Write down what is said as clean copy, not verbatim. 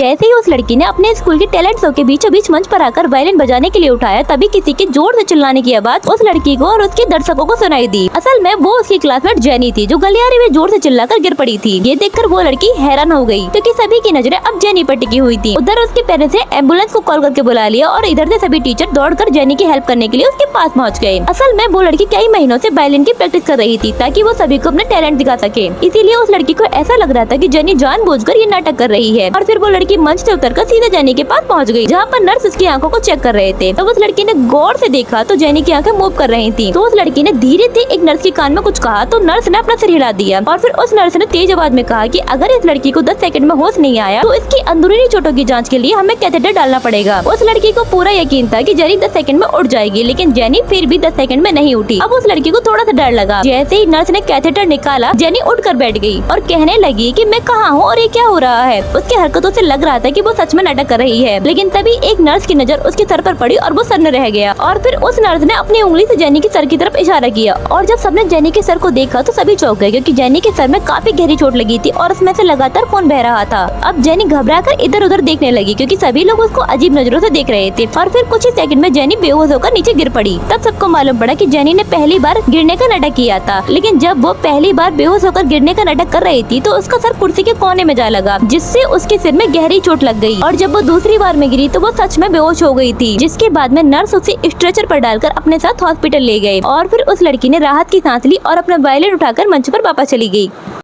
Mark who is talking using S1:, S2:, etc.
S1: जैसे ही उस लड़की ने अपने स्कूल के टैलेंट शो के बीचों बीच मंच पर आकर वायलिन बजाने के लिए उठाया, तभी किसी के जोर से चिल्लाने की आवाज उस लड़की को और उसके दर्शकों को सुनाई दी। असल में वो उसकी क्लासमेट जेनी थी, जो गलियारे में जोर से चिल्लाकर गिर पड़ी थी। ये देखकर वो लड़की हैरान हो गई, क्योंकि सभी की नजरें अब जेनी पर टिकी हुई थी। उधर उसके पेरेंट्स ने एम्बुलेंस को कॉल करके बुला लिया और इधर से सभी टीचर दौड़कर जेनी की हेल्प करने के लिए उसके पास पहुंच गए। असल में वो लड़की कई महीनों से वायलिन की प्रैक्टिस कर रही थी, ताकि वो सभी को अपना टैलेंट दिखा सके। इसीलिए उस लड़की को ऐसा लग रहा था कि जेनी जानबूझकर ये नाटक कर रही है। और फिर वो लड़की मंच से उतरकर सीधे जेनी के पास पहुंच गई, जहाँ पर नर्स उसकी आंखों को चेक कर रहे थे। तब उस लड़की ने गौर से देखा तो जेनी की आंखें मूव कर रही थी। तो उस लड़की ने धीरे से एक नर्स के कान में कुछ कहा, तो नर्स ने अपना सिर हिला दिया। और फिर उस नर्स ने तेज आवाज में कहा कि अगर इस लड़की को 10 सेकंड में होश नहीं आया तो इसकी अंदरूनी चोटों की जांच के लिए हमें कैथेटर डालना पड़ेगा। उस लड़की को पूरा यकीन था कि जेनी 10 सेकंड में उठ जाएगी, लेकिन जेनी फिर भी 10 सेकंड में नहीं उठी। अब उस लड़की को थोड़ा सा डर लगा। जैसे ही नर्स ने कैथेटर निकाला, जेनी उठकर बैठ गई और कहने लगी कि मैं कहाँ हूँ और ये क्या हो रहा है। उसकी हरकतों से लग रहा था कि वो सच में नाटक कर रही है। लेकिन तभी एक नर्स की नजर उसके सर पर पड़ी और वो सन्न रह गया। और फिर उस नर्स ने अपनी उंगली से जेनी के सर की तरफ इशारा किया। और जब सबने जेनी के सर को देखा तो सभी चौंक गए, क्योंकि जेनी के सर में काफी गहरी चोट लगी थी और उसमें से लगातार खून बह रहा था। अब जेनी घबराकर इधर उधर देखने लगी, क्योंकि सभी लोग उसको अजीब नजरों से देख रहे थे। और फिर कुछ ही सेकंड में जेनी बेहोश होकर नीचे गिर पड़ी। तब सबको मालूम पड़ा कि जेनी ने पहली बार गिरने का नाटक किया था। लेकिन जब वो पहली बार बेहोश होकर गिरने का नाटक कर रही थी तो उसका सर कुर्सी के कोने में जा लगा, जिससे उसके सिर में गहरी चोट लग गई। और जब वो दूसरी बार में गिरी तो वो सच में बेहोश हो गई थी, जिसके बाद में नर्स उसे स्ट्रेचर पर डालकर अपने साथ हॉस्पिटल ले गए। और फिर उस लड़की ने राहत की सांस ली और अपना वायलिन उठाकर मंच पर वापस चली गई।